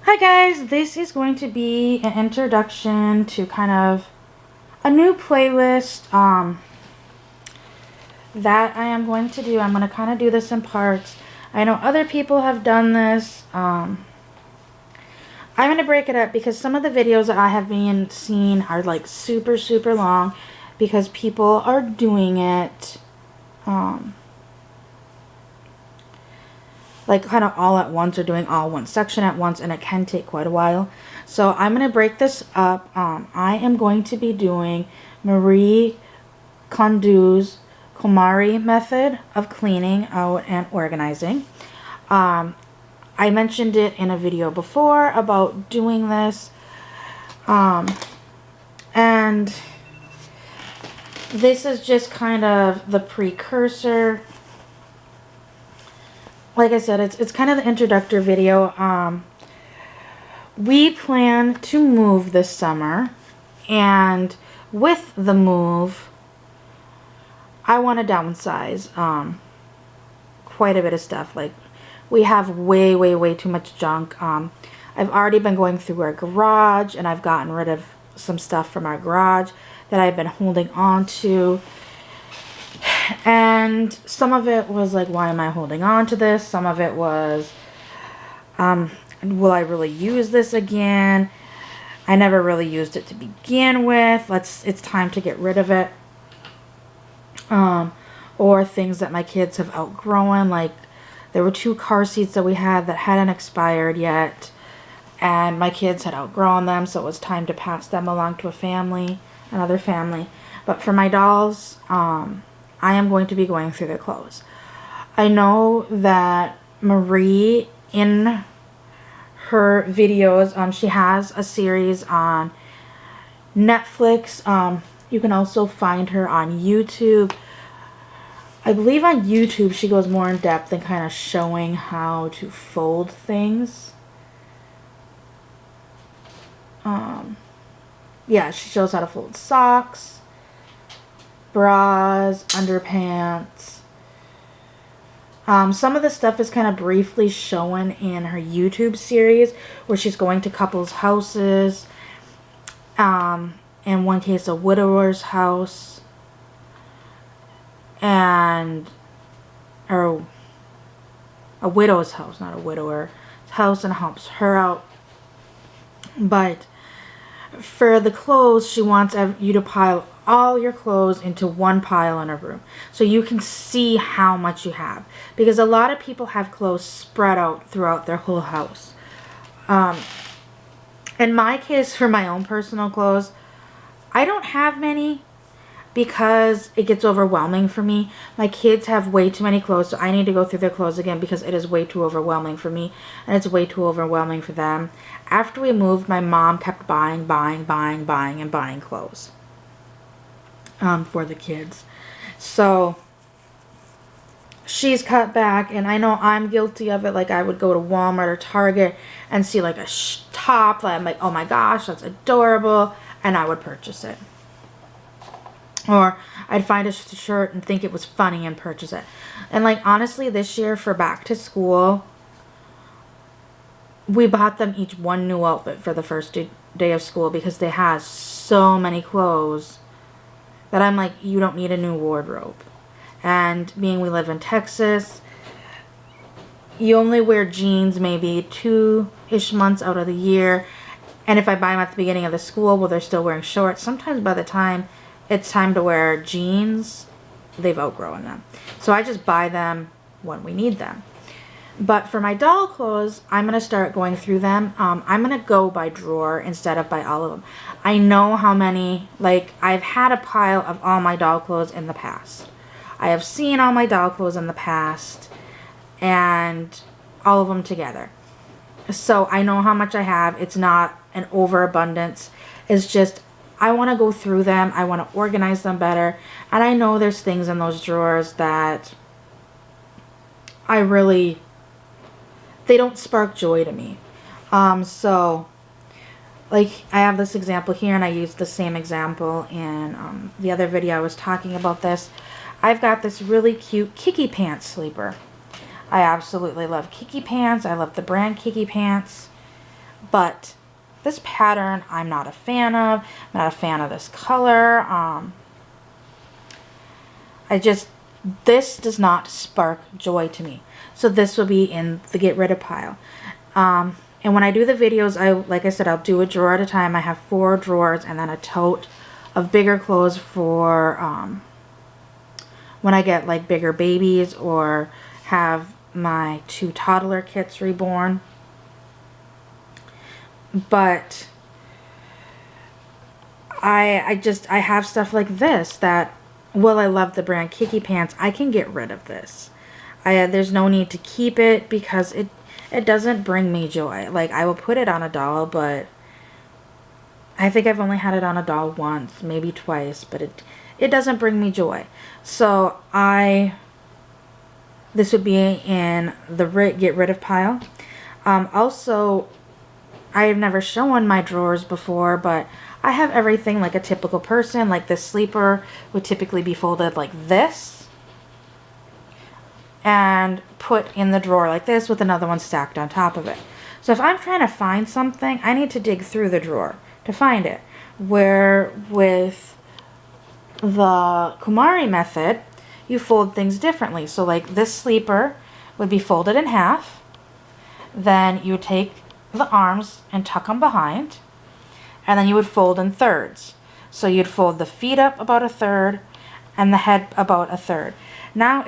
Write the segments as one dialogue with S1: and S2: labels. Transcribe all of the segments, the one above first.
S1: Hi guys, this is going to be an introduction to kind of a new playlist that I am going to do. I'm going to kind of do this in parts. I know other people have done this. I'm going to break it up because some of the videos that I have been seeing are like super long because people are doing it like kind of all at once or doing all one section at once, and it can take quite a while. So I'm going to break this up. I am going to be doing Marie Kondo's KonMari method of cleaning out and organizing. I mentioned it in a video before about doing this, and this is just kind of the precursor. Like I said, it's kind of the introductory video. We plan to move this summer, and with the move, I want to downsize quite a bit of stuff. Like, we have way too much junk. I've already been going through our garage, and I've gotten rid of some stuff from our garage that I've been holding on to. And some of it was like, why am I holding on to this? Some of it was, will I really use this again? I never really used it to begin with. It's time to get rid of it. Or things that my kids have outgrown. Like, there were 2 car seats that we had that hadn't expired yet, and my kids had outgrown them, so it was time to pass them along to another family. But for my dolls, I am going to be going through their clothes. I know that Marie, in her videos, she has a series on Netflix. You can also find her on YouTube. I believe on YouTube she goes more in depth and kind of showing how to fold things. Yeah, she shows how to fold socks, bras, underpants. Some of the stuff is kind of briefly shown in her YouTube series where she's going to couples' houses. In one case, a widower's house. Or a widow's house, not a widower's house, and helps her out. But for the clothes, she wants you to pile all your clothes into one pile in a room so you can see how much you have, because a lot of people have clothes spread out throughout their whole house. In my case, for my own personal clothes, I don't have many because it gets overwhelming for me. My kids have way too many clothes, so I need to go through their clothes again because it is way too overwhelming for me, and it's way too overwhelming for them. After we moved, my mom kept buying clothes for the kids. So she's cut back, and I know I'm guilty of it. Like, I would go to Walmart or Target and see like a top that I'm like, oh my gosh, that's adorable, and I would purchase it. Or I'd find a shirt and think it was funny and purchase it. And like, honestly, this year for back to school, we bought them each one new outfit for the first day of school because they have so many clothes that I'm like, you don't need a new wardrobe. And being we live in Texas, you only wear jeans maybe 2-ish months out of the year. And if I buy them at the beginning of the school, well, they're still wearing shorts. Sometimes by the time it's time to wear jeans, they've outgrown them. So I just buy them when we need them. But for my doll clothes, I'm going to start going through them. I'm going to go by drawer instead of by all of them. I know how many, like, I've had a pile of all my doll clothes in the past. I have seen all my doll clothes in the past and all of them together. So I know how much I have. It's not an overabundance. It's just, I want to go through them. I want to organize them better. And I know there's things in those drawers that they don't spark joy to me. So, like, I have this example here, and I used the same example in the other video I was talking about this. I've got this really cute Kiki Pants sleeper. I absolutely love Kiki Pants. I love the brand Kiki Pants. But this pattern, I'm not a fan of. I'm not a fan of this color. This does not spark joy to me. So this will be in the get rid of pile. And when I do the videos, like I said, I'll do a drawer at a time. I have 4 drawers and then a tote of bigger clothes for when I get like bigger babies or have my 2 toddler kits reborn. But I have stuff like this that, well, I love the brand Kiki Pants. I can get rid of this. There's no need to keep it because it doesn't bring me joy. Like, I will put it on a doll, but I think I've only had it on a doll once, maybe twice, but it doesn't bring me joy. So this would be in the get rid of pile. Also, I have never shown my drawers before, but I have everything like a typical person. Like this sleeper would typically be folded like this and put in the drawer like this with another one stacked on top of it. So if I'm trying to find something, I need to dig through the drawer to find it. Where with the Kumari method, you fold things differently. So like this sleeper would be folded in half. Then you would take the arms and tuck them behind. And then you would fold in thirds. So you'd fold the feet up about a third and the head about a third. Now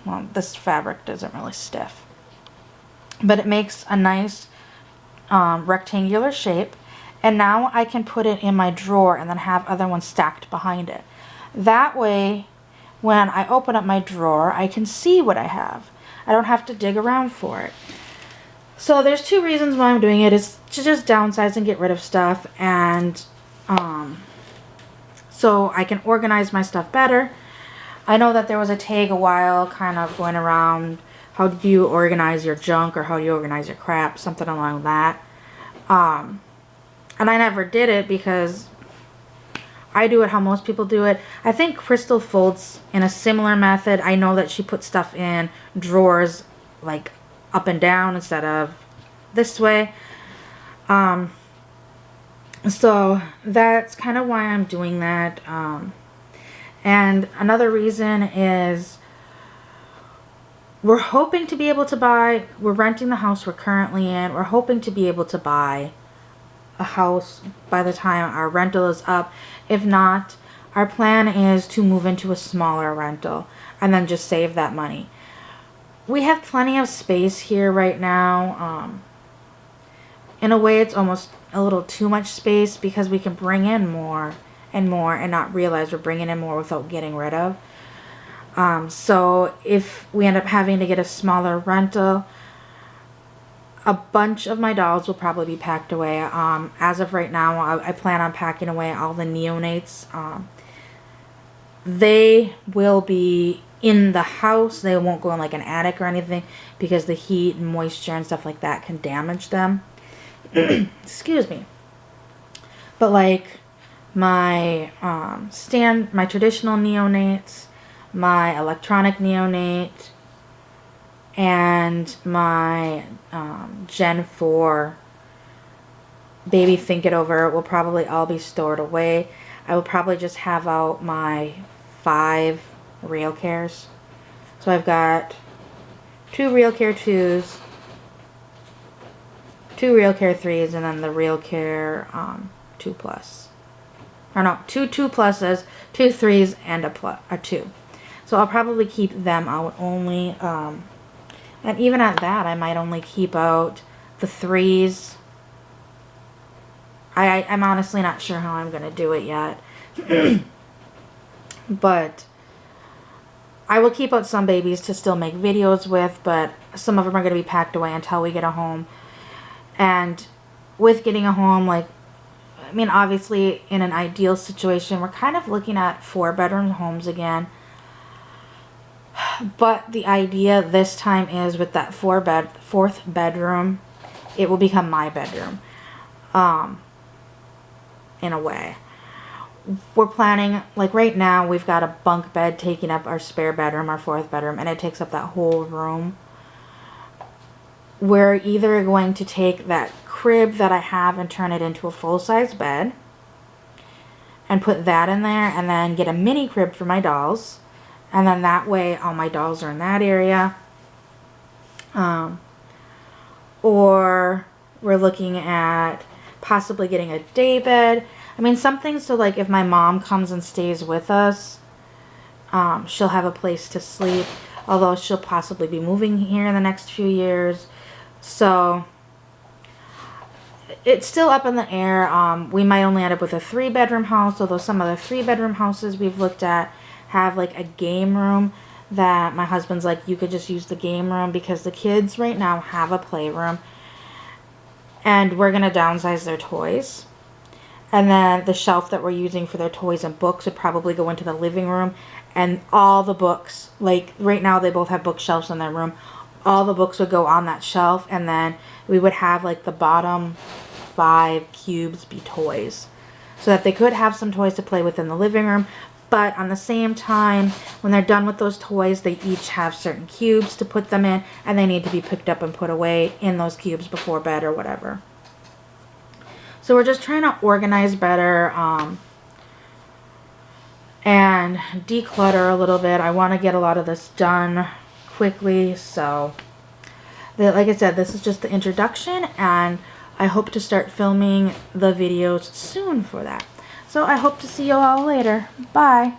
S1: well, this fabric isn't really stiff, but it makes a nice rectangular shape. And now I can put it in my drawer and then have other ones stacked behind it. That way, when I open up my drawer, I can see what I have. I don't have to dig around for it. So there's 2 reasons why I'm doing it. Is to just downsize and get rid of stuff, and so I can organize my stuff better. I know that there was a tag a while kind of going around, how do you organize your junk or how do you organize your crap, something along that. And I never did it because I do it how most people do it. I think Crystal folds in a similar method. I know that she puts stuff in drawers like up and down instead of this way. So that's kind of why I'm doing that. And another reason is we're hoping to be able to buy, we're renting the house we're currently in. We're hoping to be able to buy a house by the time our rental is up. If not, our plan is to move into a smaller rental and then just save that money. We have plenty of space here right now. In a way, it's almost a little too much space because we can bring in more and more and not realize we're bringing in more without getting rid of. So if we end up having to get a smaller rental, a bunch of my dolls will probably be packed away. As of right now, I plan on packing away all the neonates. They will be in the house. They won't go in like an attic or anything because the heat and moisture and stuff like that can damage them. Excuse me. But like my my traditional neonates, my electronic neonate, and my Gen 4 baby Think It Over will probably all be stored away. I will probably just have out my 5 Real Cares. So I've got 2 Real Care 2s, 2 Real Care 3s, and then the Real Care 2 Plus. Or no, 2 2 Pluses, 2 3s, and a 2. So I'll probably keep them out only. And even at that, I might only keep out the 3s. I'm honestly not sure how I'm going to do it yet. But I will keep out some babies to still make videos with, but some of them are going to be packed away until we get a home. And with getting a home, like, I mean, obviously in an ideal situation, we're kind of looking at 4-bedroom homes again. But the idea this time is with that 4th bedroom, it will become my bedroom, in a way. We're planning, like right now, we've got a bunk bed taking up our spare bedroom, our 4th bedroom, and it takes up that whole room. We're either going to take that crib that I have and turn it into a full-size bed and put that in there, and then get a mini crib for my dolls, and then that way all my dolls are in that area. Or we're looking at possibly getting a day bed. I mean, something so like if my mom comes and stays with us, she'll have a place to sleep, although she'll possibly be moving here in the next few years. So it's still up in the air. We might only end up with a 3-bedroom house, although some of the 3-bedroom houses we've looked at have like a game room that my husband's like, you could just use the game room because the kids right now have a playroom, and we're going to downsize their toys. And then the shelf that we're using for their toys and books would probably go into the living room, and all the books, like right now they both have bookshelves in their room, all the books would go on that shelf, and then we would have like the bottom 5 cubes be toys, so that they could have some toys to play with in the living room. But on the same time, when they're done with those toys, they each have certain cubes to put them in, and they need to be picked up and put away in those cubes before bed or whatever. So we're just trying to organize better and declutter a little bit. I want to get a lot of this done quickly. So like I said, this is just the introduction, and I hope to start filming the videos soon for that. So I hope to see you all later. Bye.